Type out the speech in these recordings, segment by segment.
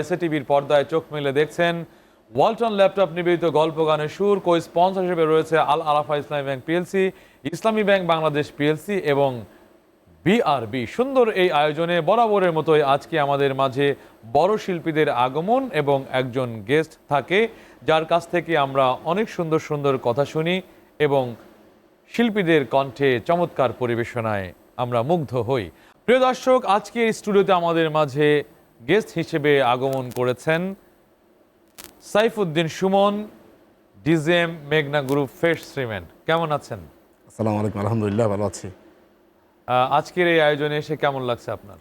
এসএটিভির পর্দায় চোখ মেলে দেখছেন ওয়ালটন ল্যাপটপ নিবেদিত গল্প গানের সুর। কো স্পন্সর হিসেবে রয়েছে আল আরাফা ইসলামী ব্যাংক পিএলসি, ইসলামী ব্যাংক বাংলাদেশ পিএলসি এবং বিআরবি। সুন্দর এই আয়োজনে বরাবরের মতোই আজকে আমাদের মাঝে বড় শিল্পীদের আগমন এবং একজন গেস্ট থাকে, যার কাছ থেকে আমরা অনেক সুন্দর সুন্দর কথা শুনি এবং শিল্পীদের কণ্ঠে চমৎকার পরিবেশনায় আমরা মুগ্ধ হই। প্রিয় দর্শক, আজকে স্টুডিওতে আমাদের মাঝে গেস্ট হিসেবে আগমন করেছেন সাইফুদ্দিন সুমন, ডিজেম মেঘনা গ্রুপ ফ্রেশ সিমেন্ট। কেমন আছেন? আসসালামু আলাইকুম। আলহামদুলিল্লাহ, ভালো আছি। আজকের এই আয়োজনে এসে কেমন লাগছে আপনার?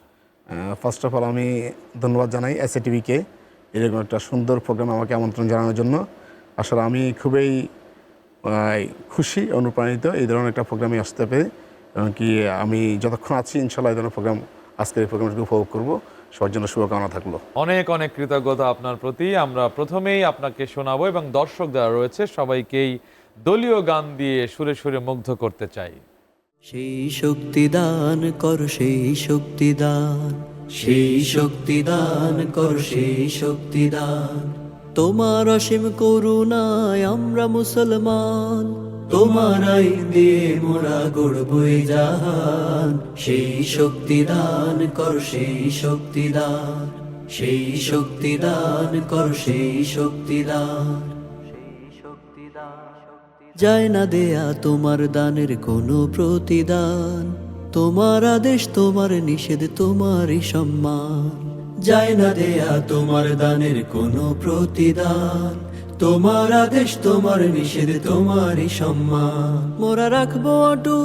ফার্স্ট অফ অল আমি ধন্যবাদ জানাই এসএটিভিকে এরকম একটা সুন্দর প্রোগ্রামে আমাকে আমন্ত্রণ জানানোর জন্য। আসলে আমি খুবই খুশি, অনুপ্রাণিত এই ধরনের একটা প্রোগ্রামে আসতে পেরে, এবং কি আমি যতক্ষণ আছি ইনশাল্লাহ এই ধরনের প্রোগ্রাম, আজকের এই প্রোগ্রামটাকে উপভোগ করবো। সবার জন্য শুভকামনা থাকলো। অনেক অনেক কৃতজ্ঞতা আপনার প্রতি। আমরা প্রথমেই আপনাকে শোনাবো এবং দর্শক যারা রয়েছে সবাইকেই দলীয় গান দিয়ে সুরে সুরে মুগ্ধ করতে চাই। সেই শক্তি দান কর, সেই শক্তি দান, সেই শক্তি দান কর, সেই শক্তি দান। তোমার অসীম করুণায় আমরা মুসলমান, তোমার আইন দিয়ে মোরা গড়ব এই জাহান। সেই শক্তি দান কর, সেই শক্তি দান, সেই শক্তি দান কর, সেই শক্তি দান। যায় না দেয়া তোমার দানের কোনো প্রতিদান, তোমার আদেশ তোমার নিষেধ তোমারই সম্মান। যায় না দেয়া তোমার দানের কোনো প্রতিদান, তোমার আদেশ তোমার নিষেধ তোমারই সম্মান। মোরা রাখবো অটুট,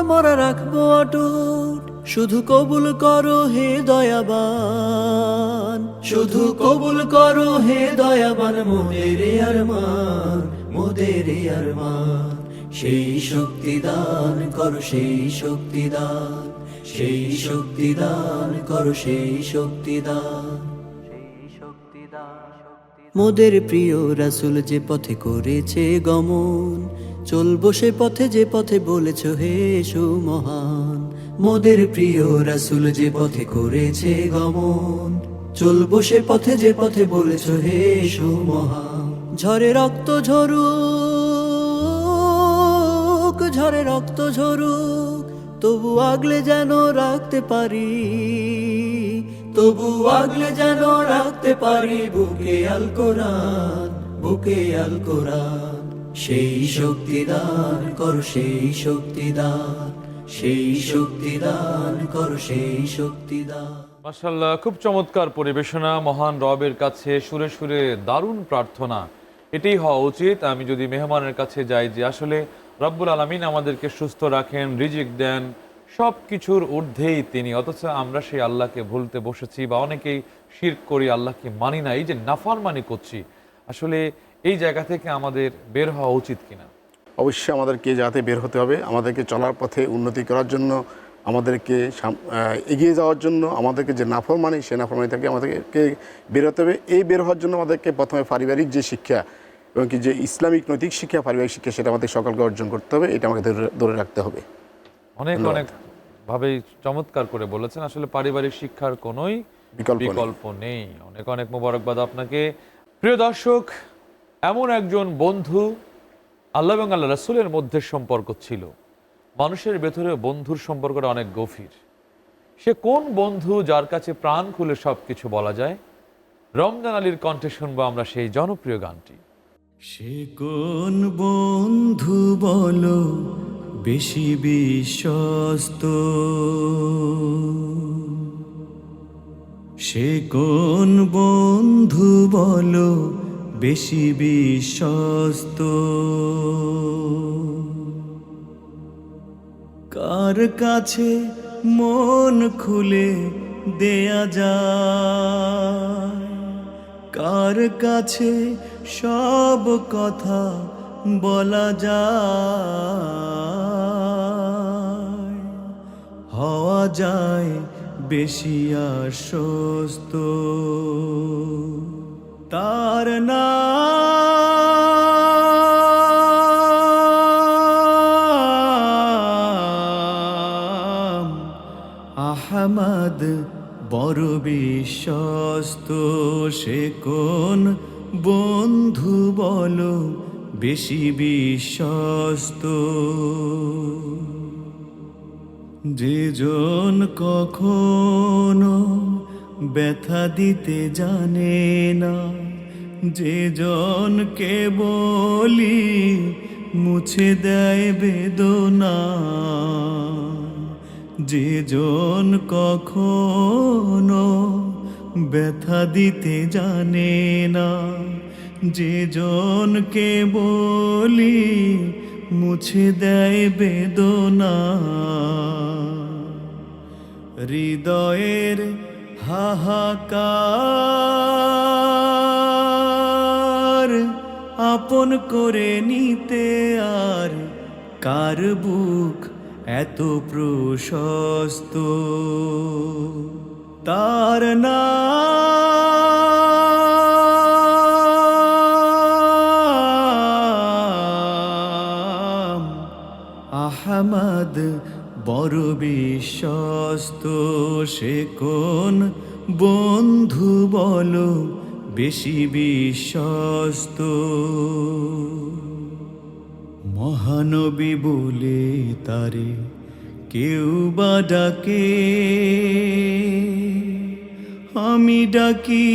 মোরা রাখবো অটুট, শুধু কবুল করো হে দয়াবান, শুধু কবুল করো হে দয়াবান। মোদের আরমান, মোদের আরমান। সেই শক্তি দান করো, সেই শক্তি দান, সেই শক্তি দান করো, সেই শক্তি দান। মোদের প্রিয় রাসূল যে পথে করেছে গমন, চলবো সে পথে যে পথে বলেছ হে সুমহান। মোদের প্রিয় রাসূল যে পথে করেছে গমন, চলবো সে পথে যে পথে বলেছ হে সুমহান। ঝরে রক্ত ঝরুক, ঝরে রক্ত ঝরুক, তবু আগলে যেন রাখতে পারি, তবু আগলে যেন রাখতে পারি বুকে আল কোরআন, বুকে আল কোরআন। সেই শক্তি দান কর, সেই শক্তি দান, সেই শক্তি দান কর, সেই শক্তি দান। মাশাআল্লাহ, খুব চমৎকার পরিবেশনা। মহান রবের কাছে সুরে সুরে দারুণ প্রার্থনা, এটাই হওয়া উচিত। আমি যদি মেহমানের কাছে যাই যে আসলে রব্বুল আলামিন আমাদেরকে সুস্থ রাখেন, রিজিক দেন, সব কিছুর ঊর্ধ্বেই তিনি, অথচ আমরা সেই আল্লাহকে ভুলতে বসেছি বা অনেকেই শিরক করি, আল্লাহকে মানি না, এই যে নাফরমানি করছি, আসলে এই জায়গা থেকে আমাদের বের হওয়া উচিত কিনা? অবশ্যই আমাদেরকে যাতে বের হতে হবে, আমাদেরকে চলার পথে উন্নতি করার জন্য, আমাদেরকে এগিয়ে যাওয়ার জন্য, আমাদেরকে যে নাফরমানি সে নাফরমানি থেকে আমাদেরকে বের হতে হবে। এই বের হওয়ার জন্য আমাদেরকে প্রথমে পারিবারিক যে শিক্ষা এবং কি যে ইসলামিক নৈতিক শিক্ষা, পারিবারিক শিক্ষা, সেটা আমাদের সকলকে অর্জন করতে হবে। এটা আমাকে ধরে রাখতে হবে। অনেক অনেক ভাবেই চমৎকার করে বলেছেন। আসলে পারিবারিক শিক্ষার কোনোই বিকল্প নেই। অনেক অনেক মোবারকবাদ আপনাকে। প্রিয় দর্শক, এমন একজন বন্ধু আল্লাহ এবং আল্লাহ রাসূলের মধ্যে সম্পর্ক ছিল। মানুষের ভেতরে বন্ধুর সম্পর্কটা অনেক গভীর। সে কোন বন্ধু যার কাছে প্রাণ খুলে সব কিছু বলা যায়? রমজান আলীর কণ্ঠে শুনবো আমরা সেই জনপ্রিয় গানটি। সে কোন বন্ধু বলো বেশি বিশ্বস্ত, সে কোন বন্ধু বলো বেশি বিশ্বস্ত। কার কাছে মন খুলে দেয়া যায়, কার কাছে সব কথা বলা যায়, হওয়া যায় বেশি আশ্বস্ত। তার নাম আহমদ বড় বিশ্বস্ত সে কোন বন্ধু বলো বেশি বিশ্বস্ত যেজন কখনো ব্যথা দিতে জানে না, যেজনকে বলি মুছে দেয় বেদনা, যেজন কখনো ব্যথা দিতে জানে না, যেজনকে বলি মুছে দেয় বেদনা, হৃদয়ের হাহাকার আপন করে নিতে আর কার বুক এত প্রশস্ত, তার নাম আহমদ, বড় বিশ্বস্ত সে কোন বন্ধু বলো বেশি বিশ্বস্ত। মহানবী বলে তারে কেউ বা ডাকে, আমি ডাকি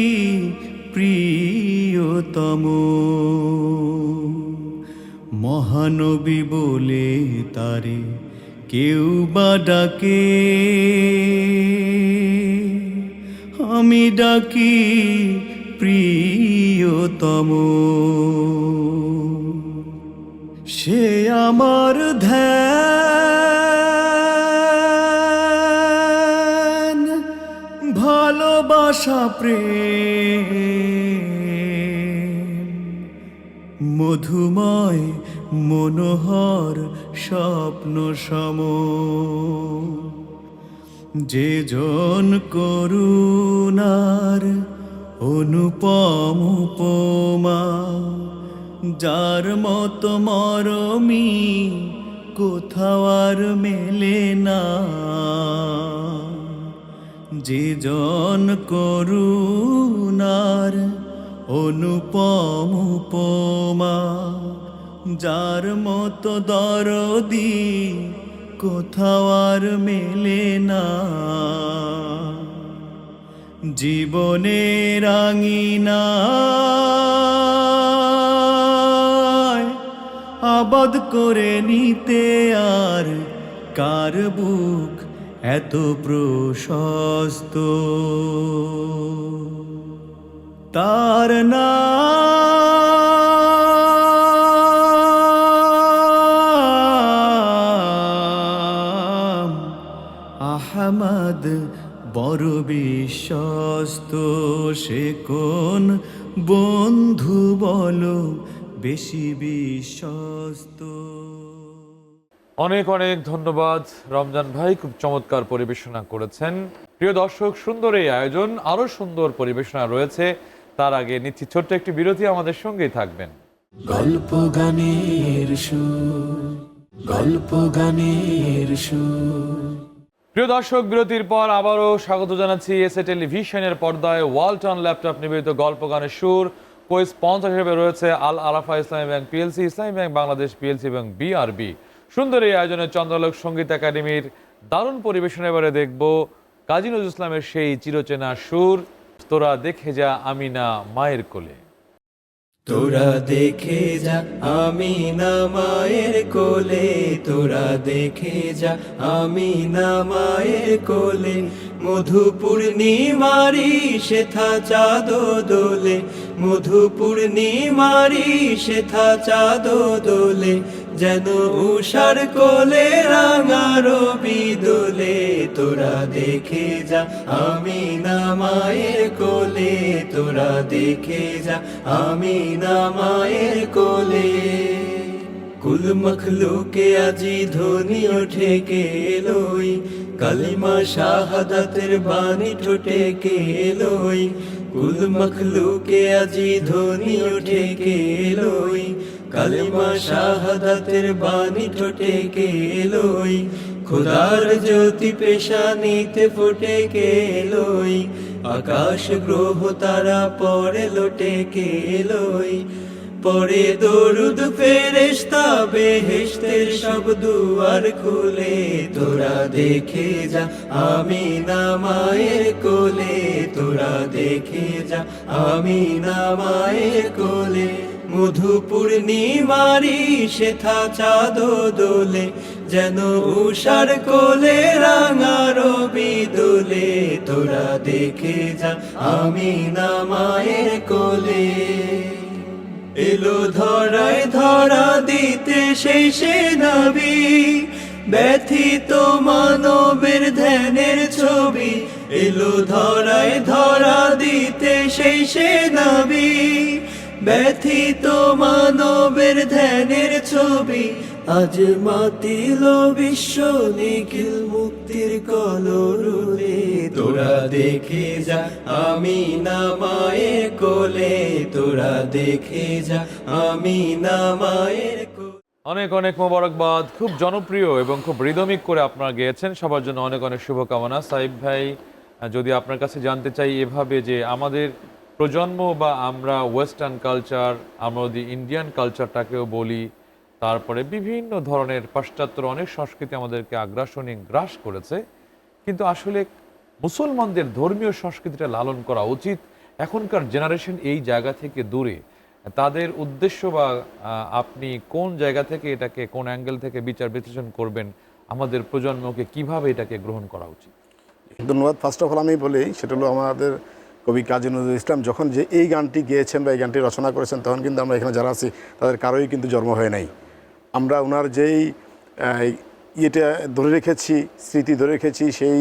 প্রিয়তম। মহানবী বলে তারে কেউ বা ডাকে, আমি ডাকি প্রিয়তম। সে আমার ধ্যান ভালোবাসা প্রেম, মধুময় মনোহর স্বপ্ন সম, যেজন করুণার অনুপম উপমা, যার মতো মরমি কোথাও আর মেলে না, যেজন করুণার অনুপম উপমা, যার মতো দরদি কোথাও আর মেলে না। জীবনের আঙিনায় আবাদ করে নিতে আর কার বুক এত প্রশস্ত, তার নাম আহমদ, বড় বিশ্বস্ত সে কোন বন্ধু বলো বেশি বিশ্বস্ত। অনেক অনেক ধন্যবাদ রমজান ভাই, খুব চমৎকার পরিবেশনা করেছেন। প্রিয় দর্শক, সুন্দর এই আয়োজন, আরো সুন্দর পরিবেশনা রয়েছে। তার আগে নিচ্ছি ছোট্ট একটি বিরতি, আমাদের সঙ্গেই থাকবেন। গল্প গানের সুর, গল্প গানের সুর। প্রিয় দর্শক, বিরতির পর আবারও স্বাগত জানাচ্ছি এসএ টেলিভিশনের পর্দায় ওয়ালটন ল্যাপটপ নিবেদিত গল্প গানের সুর। কো স্পন্সর হিসেবে রয়েছে আল আরাফা ইসলামী ব্যাংক পিএলসি, ইসলামী ব্যাংক বাংলাদেশ পিএলসি এবং বিআরবি। সুন্দর এই আয়োজনে চন্দ্রালোক সঙ্গীত একাডেমির দারুণ পরিবেশনা এবারে দেখব কাজী নজরুল ইসলামের সেই চিরচেনা সুর, তোরা দেখে যা আমি না মায়ের কোলে। তোরা দেখে যা আমি না মায়ের কোলে, তোরা দেখে যা আমি না মায়ের কোলে, মধু পূর্ণিমারি শেথা চাঁদ দোলে, মধু পূর্ণিমারি শেথা চাঁদ দোলে, যেন উষার কোলে রাঙা রবি দোলে। তোরা দেখে যা আমি না মায়ের কোলে, তোরা দেখে যা আমি না মায়ের কোলে। কুল মখলুকে আজি ধ্বনি ওঠে কে এলোই, কালিমা শাহাদাতের বাণী ঠোঁটে কে এলোই। কুল মখলুকে আজি ধ্বনি ওঠে কে এলোই, কালিমা শাহাদাতের বাণী ঠোঁটে কে এলোই। খোদার জ্যোতি পেশানিতে ফুটে গেলই, আকাশ গ্রহ তারা পরে লোটে গেলই। পরে দরুদ ফেরেশতা বেহেশতের সব দুয়ার খুলে, তোরা দেখে যা আমিনা মায়ের কোলে, তোরা দেখে যা আমিনা মায়ের কোলে। মধু পূর্ণিমারি শেথা চাঁদ দোলে, যেন উষার কোলে রাঙা রবি দোলে, তোরা দেখে যা আমিনা মায়ের কোলে। এলো ধরায় ধরা দিতে সেই সে নবী, ব্যথিত মানবের ধ্যানের ছবি। এলো ধরায় ধরা দিতে সেই সে নবী, ব্যথিত মানবের ধ্যানের ছবি। আজ মাতিল বিশ্ব নিখিল মুক্তির কলরুলে, তোরা দেখে যা আমিনা মায়ের কোলে, তোরা দেখে যা আমিনা মায়ের কোলে। অনেক অনেক মোবারকবাদ। খুব জনপ্রিয় এবং খুব রিদমিক করে আপনারা গেয়েছেন, সবার জন্য অনেক অনেক শুভকামনা। সাইব ভাই, যদি আপনার কাছে জানতে চাই এভাবে যে আমাদের প্রজন্ম বা আমরা ওয়েস্টার্ন কালচার, আমরা যদি ইন্ডিয়ান কালচারটাকেও বলি, তারপরে বিভিন্ন ধরনের পাশ্চাত্যের অনেক সংস্কৃতি আমাদেরকে আগ্রাসনী গ্রাস করেছে, কিন্তু আসলে মুসলমানদের ধর্মীয় সংস্কৃতিটা লালন করা উচিত। এখনকার জেনারেশন এই জায়গা থেকে দূরে, তাদের উদ্দেশ্য বা আপনি কোন জায়গা থেকে এটাকে, কোন অ্যাঙ্গেল থেকে বিচার বিশ্লেষণ করবেন, আমাদের প্রজন্মকে কিভাবে এটাকে গ্রহণ করা উচিত? ধন্যবাদ। ফার্স্ট অফ অল আমি বলি, সেটা হলো আমাদের কবি কাজী নজরুল ইসলাম যখন যে এই গানটি গেয়েছেন বা এই গানটি রচনা করেছেন, তখন কিন্তু আমরা এখানে যারা আছি তাদের কারোই কিন্তু জন্ম হয় নাই। আমরা ওনার যেই ইয়েটা ধরে রেখেছি, স্মৃতি ধরে রেখেছি, সেই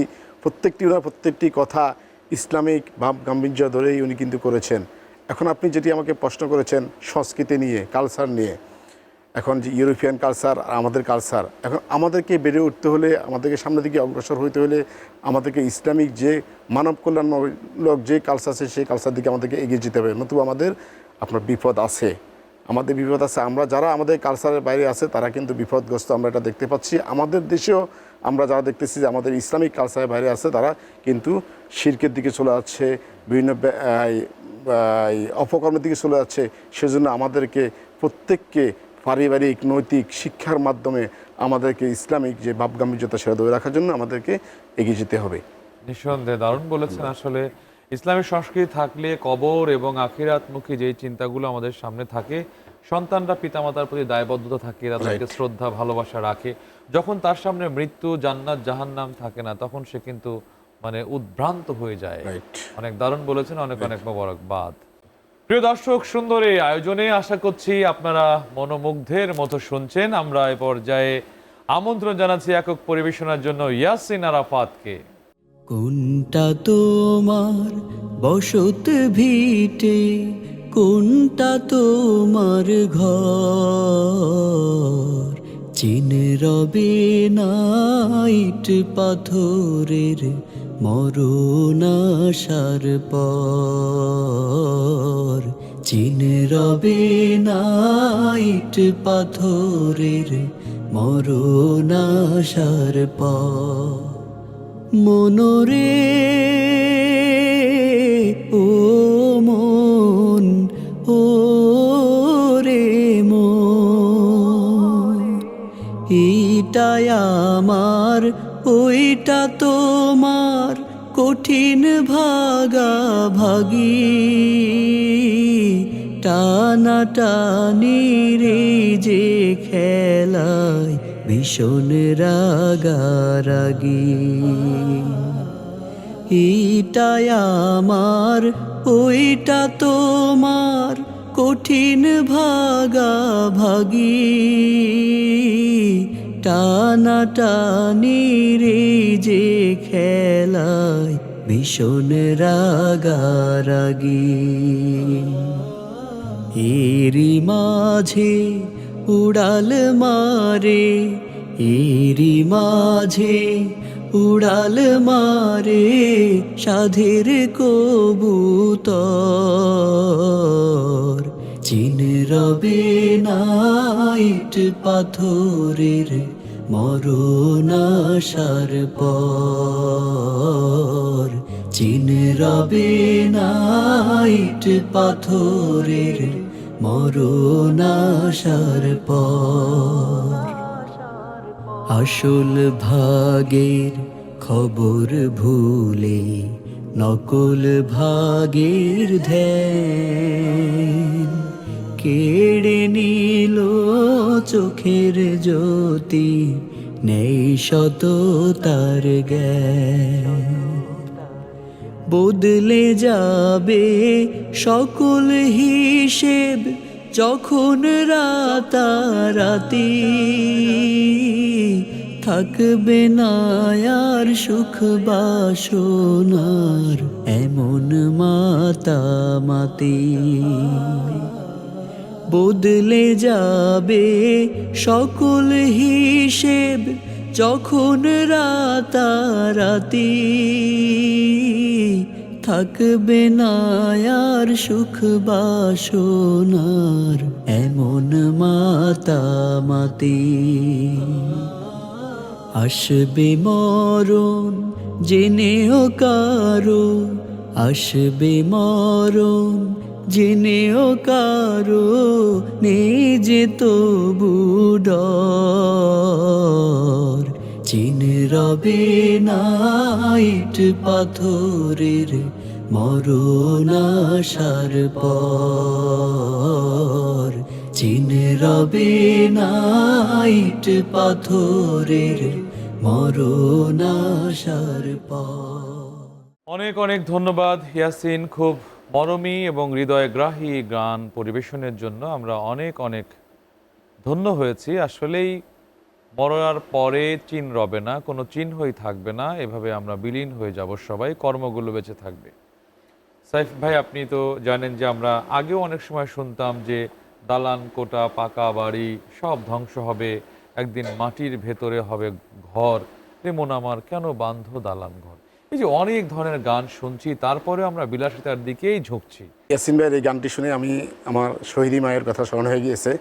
ওনার প্রত্যেকটি কথা ইসলামিক ভাব গাম্ভীর্য ধরেই উনি কিন্তু করেছেন। এখন আপনি যেটি আমাকে প্রশ্ন করেছেন সংস্কৃতি নিয়ে, কালচার নিয়ে, এখন যে ইউরোপিয়ান কালচার আর আমাদের কালচার, এখন আমাদেরকে বেড়ে উঠতে হলে, আমাদেরকে সামনের দিকে অগ্রসর হইতে হলে আমাদেরকে ইসলামিক যে মানব কল্যাণমূলক যে কালচার আছে সেই কালচার দিকে আমাদেরকে এগিয়ে যেতে হবে, নতুবা আমাদের আপনার বিপদ আছে। আমাদের বিপদ আছে। আমরা যারা আমাদের কালচারের বাইরে আছে তারা কিন্তু বিপদগ্রস্ত, আমরা এটা দেখতে পাচ্ছি। আমাদের দেশেও আমরা যারা দেখতেছি যে আমাদের ইসলামিক কালচারের বাইরে আছে, তারা কিন্তু শিরকের দিকে চলে যাচ্ছে, বিভিন্ন অপকর্মের দিকে চলে যাচ্ছে। সেজন্য আমাদেরকে প্রত্যেককে পারিবারিক নৈতিক শিক্ষার মাধ্যমে আমাদেরকে ইসলামিক যে ভাবগাম্ভীর্যতা সেটা ধরে রাখার জন্য আমাদেরকে এগিয়ে যেতে হবে। নিঃসন্দেহে দারুণ বলেছেন। আসলে ইসলামী সংস্কৃতি থাকলে কবর এবং আখিরাতমুখী যেই চিন্তাগুলো আমাদের সামনে থাকে, সন্তানরা পিতামাতার প্রতি দায়বদ্ধতা থাকে, তাদেরকে শ্রদ্ধা ভালোবাসা রাখে। যখন তার সামনে মৃত্যু, জান্নাত, জাহান্নাম থাকে না, তখন সে কিন্তু মানে উদ্ভ্রান্ত হয়ে যায়। অনেক দারুণ বলেছেন, অনেক অনেক মোবারকবাদ। প্রিয় দর্শক, সুন্দর এই আয়োজনে আশা করছি আপনারা মনোমুগ্ধের মতো শুনছেন। আমরা এ পর্যায়ে আমন্ত্রণ জানাচ্ছি একক পরিবেশনার জন্য ইয়াসিন আরাফাতকে। কোনটা তোমার বসত ভিটে, কোনটা তোমার ঘর, চিনে রবে নাইট পাথরের মরণ আসার পর, চিনে রবে নাইট পাথরের মরণ আসার পর। মনরে ও মন, ও রে মন, এইটাই আমার ওইটা তোমার, কঠিন ভাগাভাগি, টানাটানি রে যে খেলায় ভীষণ রাগারাগি। এইটাই আমার ওইটা তোমার, কঠিন ভাগাভাগি, টানাটানি রে যে খেলায় ভীষণ রাগারাগি। এরি মাঝে উড়াল মারে, এরি মাঝে উড়াল মারে সাধের কবুতর, চিন রবে নাইট পাথরের মরণ আসার পর চিন রবে না ইট পাথরের মরণ আসার পর আসল ভাগের খবর ভুলে নকল ভাগের ধ্যান কেড়ে নিল চোখের জ্যোতি নেই সততার জ্ঞান বদলে যাবে সকল হিসেব যখন রাতারাতি থাকবে না আর সুখ বাসনার এমন মাতামাতি বদলে যাবে সকল হিসেব যখন রাতারাতি থাকবে না আর সুখ বাসনার এমন মাতামাতি আসবে মরণ জেনেও কারো আসবে মরণ জেনেও কারো নিজে তবু ডর চিন রবে না ইট পাথরের মরণ আসার পর চিন রবে না ইট পাথরের মরণ আসার পর। অনেক অনেক ধন্যবাদ ইয়াসিন, খুব মরমী এবং হৃদয়গ্রাহী গান পরিবেশনের জন্য আমরা অনেক অনেক ধন্য হয়েছি। আসলেই মরার পরে চিন রবে না, কোনো চিহ্নই থাকবে না, এভাবে আমরা বিলীন হয়ে যাব, সবাই কর্মগুলো বেঁচে থাকবে। সাইফ ভাই, আপনি তো জানেন যে আমরা আগেও অনেক সময় শুনতাম যে দালান কোটা পাকা বাড়ি সব ধ্বংস হবে, একদিন মাটির ভেতরে হবে ঘর, তেমন আমার কেন বান্ধ দালান ঘর। এই যে অনেক ধরনের গান শুনছি, তারপরে আমরা বিলাসিতার দিকেই ঝুঁকছি। ইয়াসিন ভাইয়ের এই গানটি শুনে আমি আমার শহীদি মায়ের কথা স্মরণ হয়ে গিয়েছে।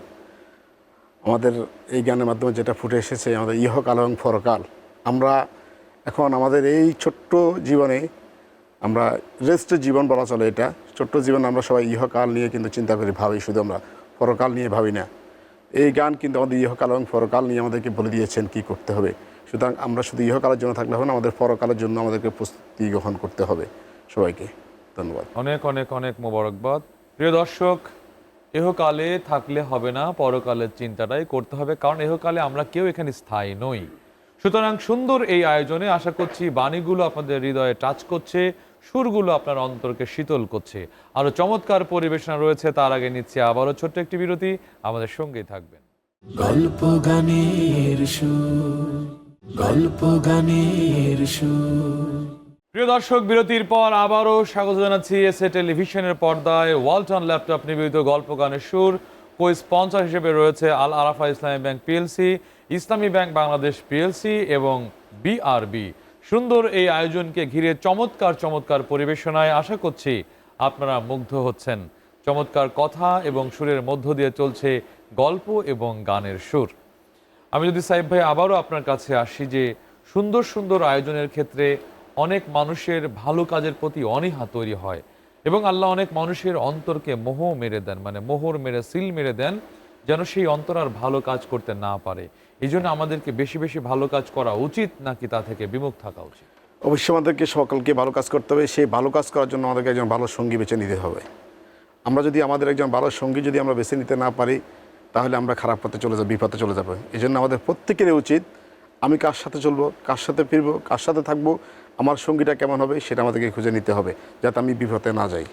আমাদের এই গানের মাধ্যমে যেটা ফুটে এসেছে আমাদের ইহকাল এবং পরকাল। আমরা এখন আমাদের এই ছোট্ট জীবনে আমরা রেস্টের জীবন বলা চলে, এটা ছোট্ট জীবন, আমরা সবাই ইহকাল নিয়ে কিন্তু চিন্তা করি, ভাবি, শুধু আমরা পরকাল নিয়ে ভাবি না। এই গান কিন্তু আমাদের ইহকাল এবং পরকাল নিয়ে আমাদেরকে বলে দিয়েছেন কি করতে হবে। সুতরাং আমরা শুধু ইহকালের জন্য থাকলে হবে না, আমাদের পরকালের জন্য আমাদেরকে প্রস্তুতি গ্রহণ করতে হবে। সবাইকে ধন্যবাদ। অনেক অনেক অনেক মোবারকবাদ। প্রিয় দর্শক, ইহকালে থাকলে হবে না, পরকালের চিন্তাটাই করতে হবে, কারণ ইহকালে আমরা কেউ এখানে স্থায়ী নই। সুতরাং সুন্দর এই আয়োজনে আশা করছি বাণীগুলো আপনাদের হৃদয়ে টাচ করছে, সুরগুলো আপনার অন্তরকে শীতল করছে। আরও চমৎকার পরিবেশনা রয়েছে, তার আগে নিচ্ছে আবারও ছোট্ট একটি বিরতি, আমাদের সঙ্গেই থাকবেন। গল্প গানের সুর, গল্প গানের সুর। প্রিয় দর্শক, বিরতির পর আবারও স্বাগত জানাচ্ছি এসএ টেলিভিশনের পর্দায় ওয়ালটন ল্যাপটপ নিবেদিত গল্প গানের সুর। কো স্পন্সর হিসেবে রয়েছে আল আরাফা ইসলামী ব্যাংক পিএলসি, ইসলামী ব্যাংক বাংলাদেশ পিএলসি এবং বিআরবি। সুন্দর এই আয়োজনকে ঘিরে চমৎকার চমৎকার পরিবেশনায় আশা করছি আপনারা মুগ্ধ হচ্ছেন। চমৎকার কথা এবং সুরের মধ্য দিয়ে চলছে গল্প এবং গানের সুর। আমি যদি সাইফ ভাই আবারও আপনার কাছে আসি, যে সুন্দর সুন্দর আয়োজনের ক্ষেত্রে অনেক মানুষের ভালো কাজের প্রতি অনীহা তৈরি হয় এবং আল্লাহ অনেক মানুষের অন্তরকে মোহ মেরে দেন, মানে মোহর মেরে সিল মেরে দেন, যেন সেই অন্তর আর ভালো কাজ করতে না পারে। এই জন্য আমাদেরকে বেশি বেশি ভালো কাজ করা উচিত নাকি তা থেকে বিমুখ থাকা উচিত? অবশ্যই আমাদেরকে সকলকে ভালো কাজ করতে হবে। সেই ভালো কাজ করার জন্য আমাদেরকে একজন ভালো সঙ্গী বেছে নিতে হবে। আমরা যদি আমাদের একজন ভালো সঙ্গী যদি আমরা বেছে নিতে না পারি, তাহলে আমরা খারাপ পথে চলে যাব, বিপথে চলে যাবো। এই জন্য আমাদের প্রত্যেকেরই উচিত, আমি কার সাথে চলবো, কার সাথে ফিরবো, কার সাথে থাকবো, আমার সঙ্গীটা কেমন হবে সেটা আমাদেরকে খুঁজে নিতে হবে, যাতে আমি বিপথে না যাই।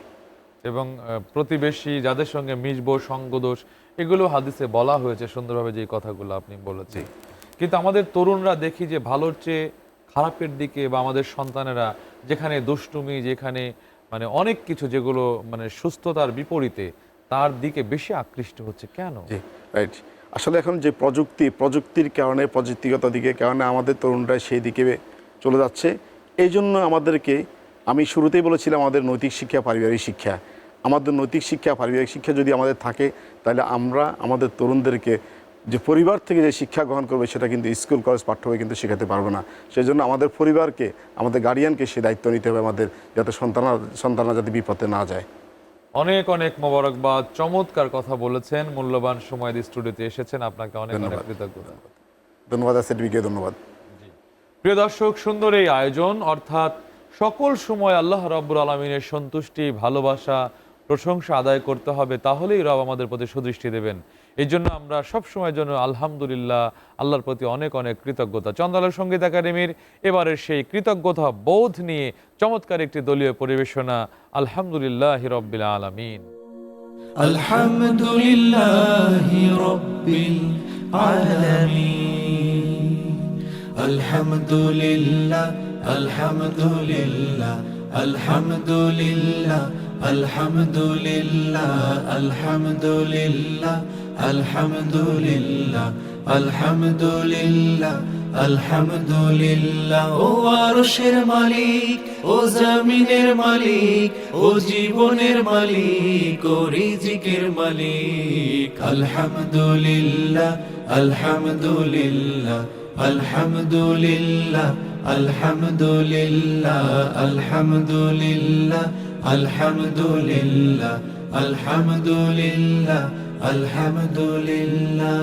এবং প্রতিবেশী যাদের সঙ্গে মিশবো, সঙ্গদোষ, এগুলো হাদিসে বলা হয়েছে সুন্দরভাবে, যে কথাগুলো আপনি বলেছেন। কিন্তু আমাদের তরুণরা দেখি যে ভালোর চেয়ে খারাপের দিকে, বা আমাদের সন্তানেরা যেখানে দুষ্টুমি, যেখানে মানে অনেক কিছু যেগুলো মানে সুস্থতার বিপরীতে, তার দিকে বেশি আকৃষ্ট হচ্ছে কেন? জি, রাইট। আসলে এখন যে প্রযুক্তির কারণে, প্রযুক্তিগত দিকের কারণে আমাদের তরুণরা সেই দিকে চলে যাচ্ছে। এই জন্য আমাদেরকে, আমি শুরুতেই বলেছিলাম, আমাদের নৈতিক শিক্ষা, পারিবারিক শিক্ষা, আমাদের নৈতিক শিক্ষা, পারিবারিক শিক্ষা যদি আমাদের থাকে, তাহলে আমরা আমাদের তরুণদেরকে যে পরিবার থেকে যে শিক্ষা গ্রহণ করবে সেটা কিন্তু স্কুল কলেজ পাঠ্য বই কিন্তু শেখাতে পারবে না। সেই জন্য আমাদের পরিবারকে, আমাদের গার্ডিয়ানকে সে দায়িত্ব নিতে হবে আমাদের, যাতে সন্তানরা যাতে বিপদে না যায়। অনেক অনেক মোবারকবাদ, চমৎকার কথা বলেছেন, মূল্যবান সময় দিয়ে স্টুডিওতে এসেছেন, আপনাকে অনেক অনেক ধন্যবাদ। কৃতজ্ঞতা। ধন্যবাদ SATV-কে, ধন্যবাদ। প্রিয় দর্শক, সুন্দর এই আয়োজন, অর্থাৎ সকল সময় আল্লাহ রাব্বুল আলামিনের সন্তুষ্টি, ভালোবাসা, প্রশংসা আদায় করতে হবে, তাহলেই রব আমাদের প্রতি সুদৃষ্টি দেবেন। এই জন্য আমরা সব সময়ের জন্য আলহামদুলিল্লাহ, আল্লাহর প্রতি অনেক অনেক কৃতজ্ঞতা। চন্দ্রালোক সঙ্গীত একাডেমির এবারের সেই কৃতজ্ঞতা বোধ নিয়ে চমৎকার একটি দলীয় পরিবেশনা, আলহামদুলিল্লাহি রাব্বিল আলামিন। আলহামদুলিল্লাহি রাব্বিল আলামিন। আলহামদুলিল্লাহ, আলহামদুলিল্লাহ, আলহামদুলিল্লাহ, আলহামদুলিল্লাহ, আলহামদুলিল্লাহ, আলহামদুলিল্লাহ, আলহামদুলিল্লাহ, আলহামদুলিল্লাহ। ও আরশের মালিক, ও জমিনের মালিক, ও জীবনের মালিক, ও রিজিকের মালিক। আলহামদুলিল্লাহ, আলহামদুলিল্লাহ, আলহামদুলিল্লাহ, আলহামদুলিল্লাহ, আলহামদুলিল্লাহ, আলহামদুলিল্লাহ, আলহামদুলিল্লাহ, আলহামদুলিল্লাহ।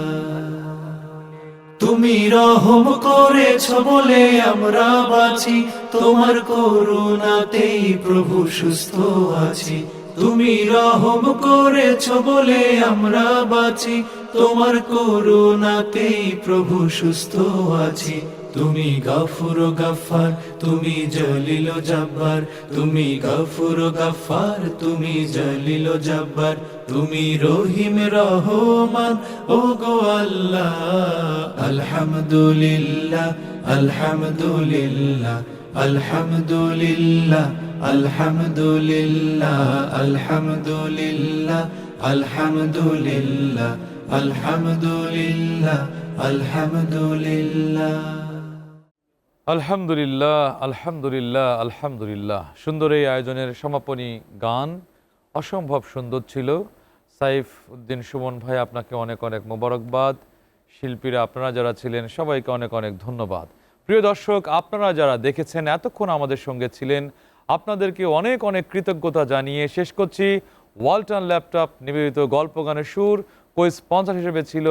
তুমি রহম করেছ বলে আমরা বাঁচি, তোমার করুণাতেই প্রভু সুস্থ আছি। তুমি রহম করেছ বলে আমরা বাঁচি, তোমার করুণাতেই প্রভু সুস্থ আছি। তুমি গাফুর ও গাফফার, তুমি জলিল ও জব্বার, তুমি গাফুর ও গাফফার, তুমি জলিল ও জব্বার, তুমি রহিম রহমান ও গো আল্লাহ। আলহামদুলিল্লাহ, আলহামদুলিল্লাহ, আলহামদুলিল্লাহ, আলহামদুলিল্লাহ, আলহামদুলিল্লাহ, আলহামদুলিল্লাহ, আলহামদুলিল্লাহ, আলহামদুলিল্লাহ। আলহামদুলিল্লাহ, আলহামদুলিল্লাহ, আলহামদুলিল্লাহ। সুন্দর এই আয়োজনের সমাপনী গান অসম্ভব সুন্দর ছিল। সাইফ উদ্দিন সুমন ভাই, আপনাকে অনেক অনেক মোবারকবাদ। শিল্পীরা আপনারা যারা ছিলেন সবাইকে অনেক অনেক ধন্যবাদ। প্রিয় দর্শক, আপনারা যারা দেখেছেন, এতক্ষণ আমাদের সঙ্গে ছিলেন, আপনাদেরকে অনেক অনেক কৃতজ্ঞতা জানিয়ে শেষ করছি। ওয়ালটন ল্যাপটপ নিবেদিত গল্প গানের সুর, কো স্পন্সর হিসেবে ছিল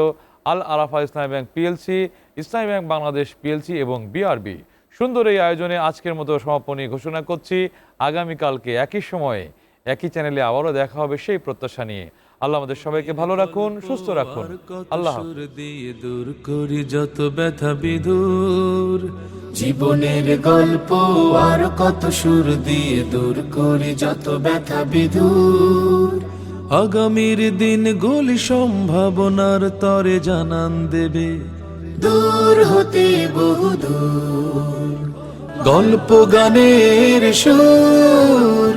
আল আরাফা ইসলামী ব্যাংক পিএলসি, ইসলামী ব্যাংক বাংলাদেশ পিএলসি এবং বিআরবি। সুন্দর এই আয়োজনে আজকের মতো সমাপনী ঘোষণা করছি। আগামীকালকে একই সময়ে একই চ্যানেলে আবারও দেখা হবে সেই প্রত্যাশা নিয়ে। আল্লাহ আমাদের সবাইকে ভালো রাখুন, সুস্থ রাখুন। আল্লাহ হাফেজ। দিয়ে দূর করি যত ব্যথা বিদূর, জীবনের গল্প আর কত সুর দিয়ে দূর করি যত ব্যথা বিদূর। আগামীর দিনগুলি সম্ভাবনার তরে জানান দেবে, দূর হতে বহুদূর। গল্প গানের সুর,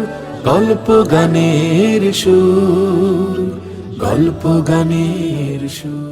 গল্প গানের সুর, গল্প গানের সুর।